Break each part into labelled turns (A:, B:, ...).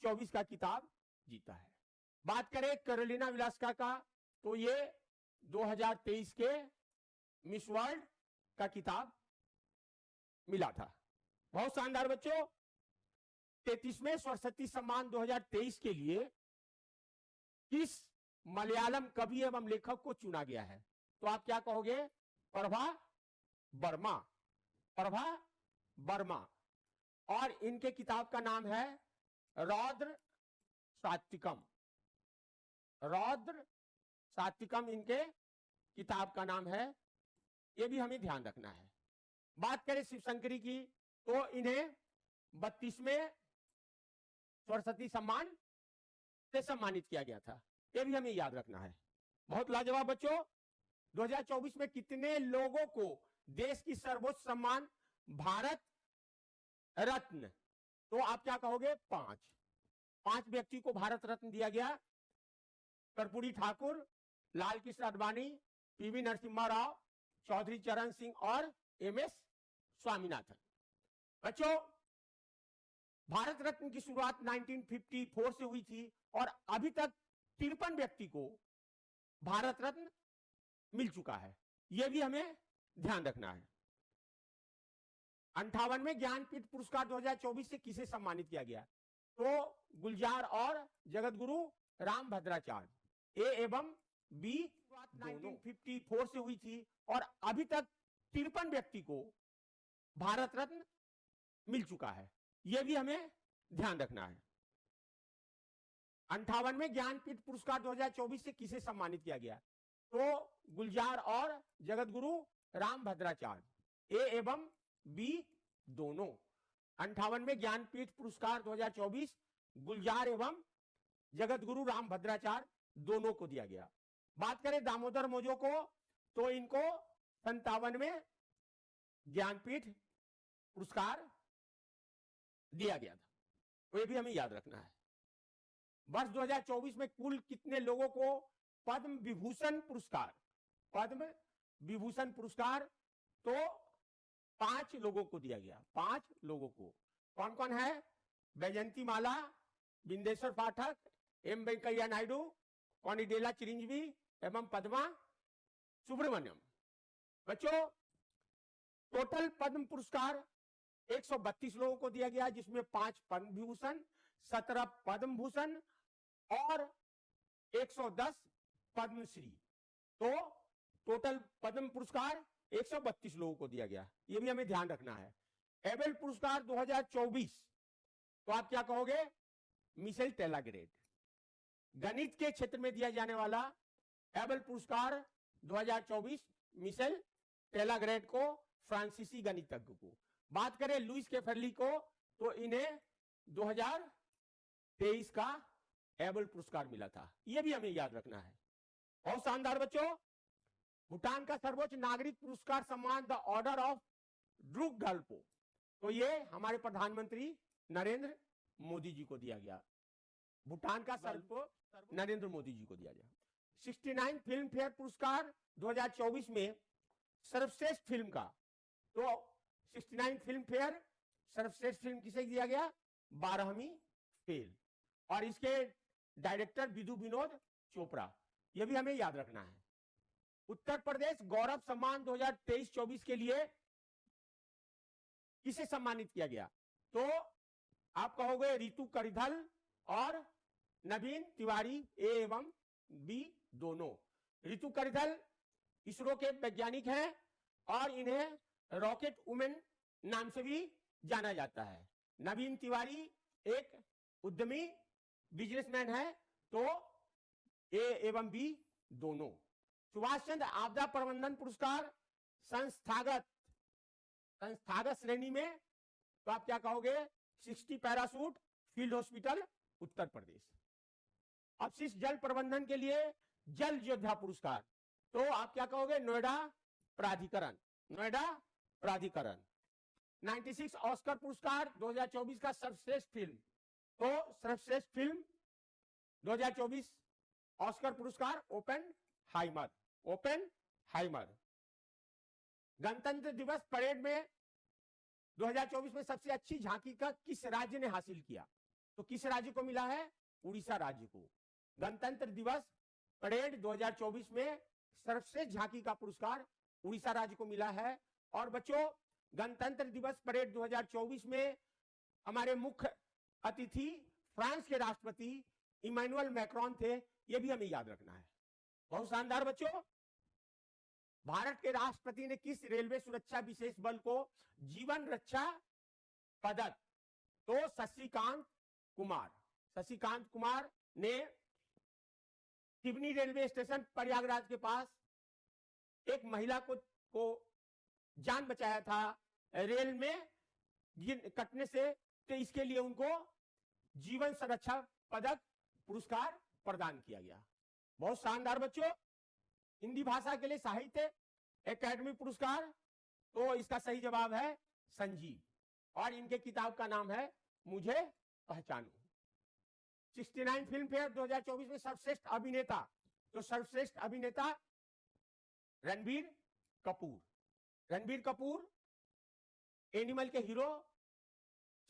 A: 2024 का किताब जीता है। बात करें कैरोलिना विलास्का का, तो ये 2023 के मिस वर्ल्ड का किताब मिला था। बहुत शानदार बच्चों। 33वें सरस्वती सम्मान 2023 के लिए किस मलयालम कवि एवं लेखक को चुना गया है? तो आप क्या कहोगे? प्रभा वर्मा। प्रभा वर्मा। और इनके किताब का नाम है रौद्र सात्विकम। रौद्र सात्विकम इनके किताब का नाम है, ये भी हमें ध्यान रखना है। बात करें शिवशंकरी की, तो इन्हें 32वें सरस्वती सम्मान से सम्मानित किया गया था, ये भी हमें याद रखना है। बहुत लाजवाब बच्चों। 2024 में कितने लोगों को देश की सर्वोच्च सम्मान भारत रत्न, तो आप क्या कहोगे? 5 व्यक्ति को भारत रत्न दिया गया। कर्पूरी ठाकुर, लाल कृष्ण आडवाणी, पीवी नरसिम्हा राव, चौधरी चरण सिंह और एमएस स्वामीनाथन। बच्चों, भारत रत्न की शुरुआत 1954 से हुई थी और अभी तक 53 व्यक्ति को भारत रत्न मिल चुका है, यह भी हमें ध्यान रखना है। 58वें ज्ञानपीठ पुरस्कार 2024 से किसे सम्मानित किया गया? तो गुलजार और जगत गुरु राम भद्राचार्य। ए एवं बी 1954 से हुई थी और अभी तक 53 व्यक्ति को भारत रत्न मिल चुका है, यह भी हमें ध्यान रखना है। 58वें ज्ञानपीठ पुरस्कार 2024 से किसे सम्मानित किया गया? तो गुलजार और जगत गुरु राम भद्राचार्य। ए एवं बी दोनों। 58वें ज्ञानपीठ पुरस्कार 2024 गुलजार एवं जगत गुरु राम भद्राचार्य दोनों को दिया गया। बात करें दामोदर मोजो को, तो इनको 57वें ज्ञानपीठ पुरस्कार दिया गया था, तो ये भी हमें याद रखना है। वर्ष 2024 में कुल कितने लोगों को पद्म विभूषण पुरस्कार, पद्म विभूषण पुरस्कार, तो 5 लोगों को दिया गया। 5 लोगों को। कौन कौन है? बैजंती माला, बिंदेश्वर पाठक, एम वेंकैया नायडू, कॉनिडेला चिरंजीवी एवं पद्मा सुब्रमण्यम। बच्चों, टोटल पद्म पुरस्कार 132 लोगों को दिया गया, जिसमें 5 पद्म विभूषण, 17 पद्म भूषण और 110 पद्मश्री। तो टोटल पद्म पुरस्कार 132 लोगों को दिया गया, यह भी हमें ध्यान रखना है। एबेल पुरस्कार 2024, तो आप क्या कहोगे? मिशेल टेलाग्रेड। गणित के क्षेत्र में दिया जाने वाला एबेल पुरस्कार 2024 मिशेल टेलाग्रेड को, फ्रांसीसी गणितज्ञ को। बात करें लुइस कैफरली को, तो इन्हें 2023 का एबेल पुरस्कार मिला था, यह भी हमें याद रखना है। बहुत शानदार बच्चों। भूटान का सर्वोच्च नागरिक पुरस्कार सम्मान द ऑर्डर ऑफ ड्रुक गल्पो, तो ये हमारे प्रधानमंत्री नरेंद्र मोदी जी को दिया गया। भूटान का सर्वोच्च नरेंद्र मोदी जी को दिया गया। 69 फिल्म फेयर पुरस्कार 2024 में सर्वश्रेष्ठ फिल्म का, तो 69 फिल्म फेयर सर्वश्रेष्ठ फिल्म किसे दिया गया? 12वीं फेल, और इसके डायरेक्टर विधु विनोद चोपड़ा, यह भी हमें याद रखना है। उत्तर प्रदेश गौरव सम्मान 2023-24 के लिए किसे सम्मानित किया गया? तो आप कहोगे रितु करिधल और नवीन तिवारी, ए एवं बी दोनों। रितु करिधल इसरो के वैज्ञानिक हैं और इन्हें रॉकेट वुमेन नाम से भी जाना जाता है। नवीन तिवारी एक उद्यमी बिजनेसमैन है, तो ए एवं बी दोनों। सुभाष चंद्र आपदा प्रबंधन पुरस्कार संस्थागत श्रेणी में, तो आप क्या कहोगे? 60 parachute field hospital Uttar Pradesh. अपशिष्ट जल प्रबंधन के लिए जल योद्धा पुरस्कार, तो आप क्या कहोगे? नोएडा प्राधिकरण। नोएडा प्राधिकरण। 96 ऑस्कर पुरस्कार 2024 का सर्वश्रेष्ठ फिल्म, तो सर्वश्रेष्ठ फिल्म 2024 ऑस्कर पुरस्कार ओपेनहाइमर। ओपेनहाइमर। गणतंत्र दिवस परेड में 2024 में सबसे अच्छी झांकी का किस राज्य ने हासिल किया? तो किस राज्य को मिला है? उड़ीसा राज्य को। गणतंत्र दिवस परेड 2024 में सर्वश्रेष्ठ झांकी का पुरस्कार उड़ीसा राज्य को मिला है। और बच्चों, गणतंत्र दिवस परेड 2024 में हमारे मुख्य अतिथि फ्रांस के राष्ट्रपति इमैनुअल मैक्रोन थे, यह भी हमें याद रखना है। बहुत शानदार बच्चों। भारत के राष्ट्रपति ने किस रेलवे सुरक्षा विशेष बल को जीवन रक्षा पदक? तो शशिकांत कुमार ने सिवनी रेलवे स्टेशन प्रयागराज के पास एक महिला को जान बचाया था रेल में कटने से, तो इसके लिए उनको जीवन सुरक्षा पदक पुरस्कार प्रदान किया गया। बहुत शानदार बच्चों। हिंदी भाषा के लिए साहित्य एकेडमी पुरस्कार, तो इसका सही जवाब है संजीव, और इनके किताब का नाम है मुझे पहचानो। 69 फिल्म फेयर 2024 में सर्वश्रेष्ठ अभिनेता, तो सर्वश्रेष्ठ अभिनेता रणबीर कपूर एनिमल के हीरो,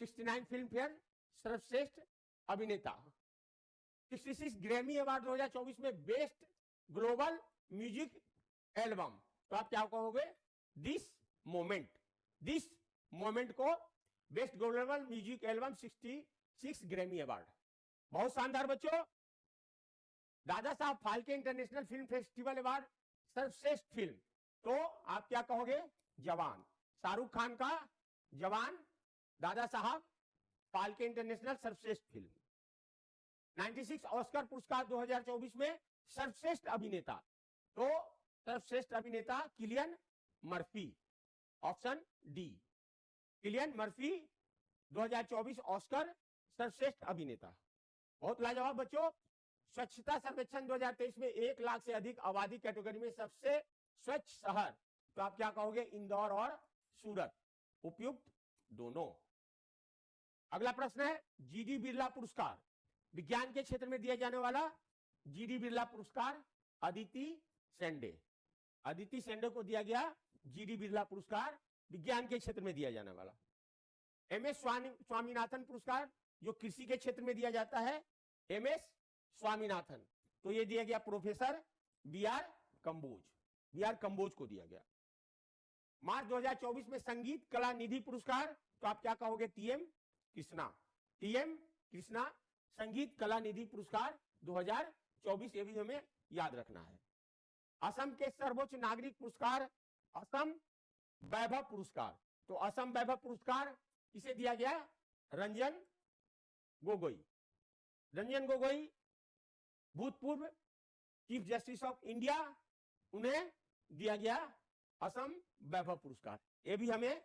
A: 69 फिल्म फेयर सर्वश्रेष्ठ अभिनेता। 66 ग्रैमी अवार्ड 2024 में बेस्ट ग्लोबल म्यूजिक एल्बम, तो आप क्या कहोगे? दिस मोमेंट को best global music album 66 Grammy award. बहुत शानदार बच्चों। Dada Saheb Phalke international film festival award सर्वश्रेष्ठ फिल्म, तो आप क्या कहोगे? जवान। शाहरुख खान का जवान दादा साहब फाल्के इंटरनेशनल सर्वश्रेष्ठ फिल्म। 96 ऑस्कर पुरस्कार 2024 में सर्वश्रेष्ठ अभिनेता, तो सर्वश्रेष्ठ अभिनेता Cillian Murphy, option D. Cillian Murphy 2024 Oscar सर्वश्रेष्ठ अभिनेता। बहुत लाजवाब बच्चों। स्वच्छता सर्वेक्षण 2023 में 1 लाख से अधिक आबादी कैटेगरी में सबसे स्वच्छ शहर, तो आप क्या कहोगे? इंदौर और सूरत, उपयुक्त दोनों। अगला प्रश्न है जीडी बिरला पुरस्कार, विज्ञान के क्षेत्र में दिया जाने वाला जीडी बिरला पुरस्कार अदिति सेंडे को दिया गया जीडी बिरला पुरस्कार, विज्ञान के क्षेत्र में दिया जाने वाला। एमएस स्वामीनाथन पुरस्कार जो कृषि के क्षेत्र में दिया जाता है, एमएस स्वामीनाथन, तो ये दिया गया प्रोफेसर बी आर कंबोज को दिया गया। मार्च 2024 में संगीत कला निधि पुरस्कार, तो आप क्या कहोगे? टीएम कृष्णा संगीत कला निधि पुरस्कार 2024, ये भी हमें याद रखना है। असम के सर्वोच्च नागरिक पुरस्कार असम वैभव पुरस्कार, तो असम वैभव पुरस्कार किसे दिया गया? रंजन गोगोई भूतपूर्व चीफ जस्टिस ऑफ इंडिया, उन्हें दिया गया असम वैभव पुरस्कार, ये भी हमें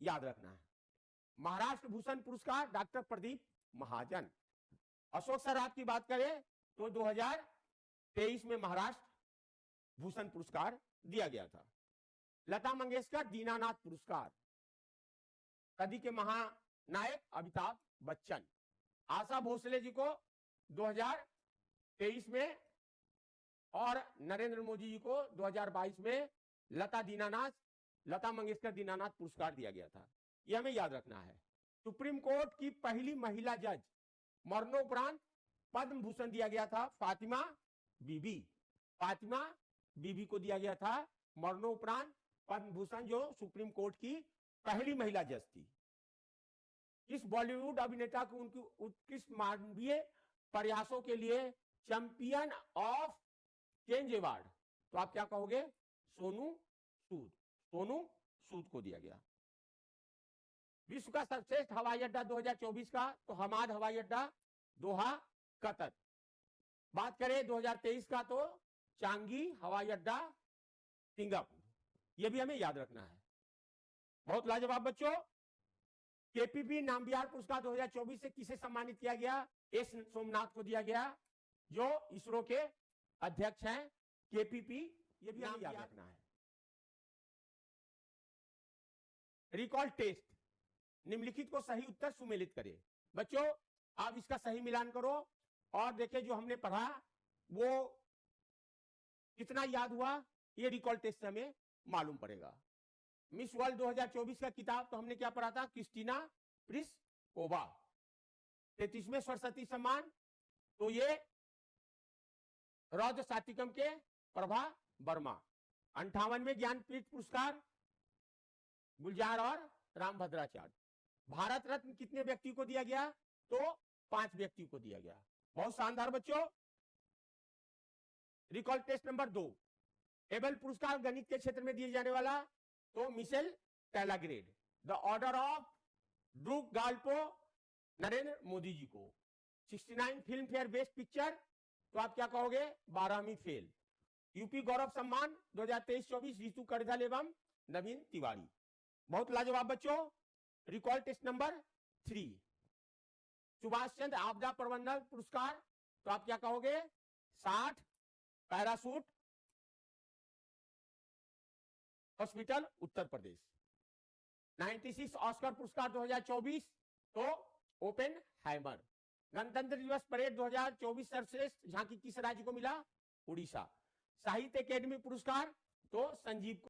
A: याद रखना है। महाराष्ट्र भूषण पुरस्कार डॉक्टर प्रदीप महाजन। अशोक सराफ की बात करें तो 2023 में महाराष्ट्र भूषण पुरस्कार दिया गया था। लता मंगेशकर दीनानाथ पुरस्कार, सदी के महानायक अमिताभ बच्चन। आशा भोसले जी को 2023 में और नरेंद्र मोदी जी को 2022 में लता मंगेशकर दीनानाथ पुरस्कार दिया गया था, यह हमें याद रखना है। सुप्रीम कोर्ट की पहली महिला जज, मरणोपरांत पद्म भूषण दिया गया था फातिमा बीबी को दिया गया था मरणोपरांत पद्म भूषण, जो सुप्रीम कोर्ट की पहली महिला जज थी। इस बॉलीवुड अभिनेता को उनकी उत्कृष्ट मानवीय प्रयासों के लिए चैंपियन ऑफ चेंज अवार्ड, तो आप क्या कहोगे? सोनू सूद को दिया गया। विश्व का सर्वश्रेष्ठ हवाई अड्डा 2024 का, तो हमाद हवाई अड्डा दोहा कतर। बात करें 2023 का, तो चांगी हवाई अड्डा सिंगापुर, यह भी हमें याद रखना है। बहुत लाजवाब बच्चों। केपीपी नामबिहार पुरस्कार 2024 से किसे सम्मानित किया गया? एस सोमनाथ को दिया गया, जो इसरो के अध्यक्ष हैं। केपीपी, यह भी हमें याद रखना है। रिकॉल टेस्ट, निम्नलिखित को सही उत्तर सुमेलित करें। बच्चों आप इसका सही मिलान करो और देखें जो हमने पढ़ा वो कितना याद हुआ, ये रिकॉल टेस्ट से हमें मालूम पड़ेगा। मिस वर्ल्ड 2024 का किताब तो हमने क्या पढ़ा था? Christina Pliskova. 33वें सरस्वती सम्मान तो ये रौद्र सात्विकम के प्रभा वर्मा। 58वें ज्ञानपीठ पुरस्कार गुलजार और रामभद्राचार्य। भारत रत्न कितने व्यक्ति को दिया गया? तो 5 व्यक्ति को दिया गया। बहुत शानदार बच्चों। रिकॉल टेस्ट नंबर 2, एबल पुरस्कार गणित के क्षेत्र में दिए जाने वाला तो मिशेल टैलाग्रेड। The order of Druk Gyalpo Narendra Modi ji को। 69 फिल्म फेयर बेस्ट पिक्चर तो आप क्या कहोगे? 12वीं फेल। यूपी गौरव सम्मान 2023-24 ऋतु करदल एवं नवीन तिवारी। बहुत लाजवाब बच्चों। Recall test number 3, Subhash Chandra आपदा प्रबंधन पुरस्कार तो आप क्या कहोगे? 60 parachute hospital Uttar Pradesh. 96 Oscar पुरस्कार 2024 तो ओपन हैमर। गणतंत्र दिवस परेड 2024 सर्वश्रेष्ठ झांकी किस राज्य को मिला? उड़ीसा। साहित्य अकेडमी पुरस्कार तो संजीव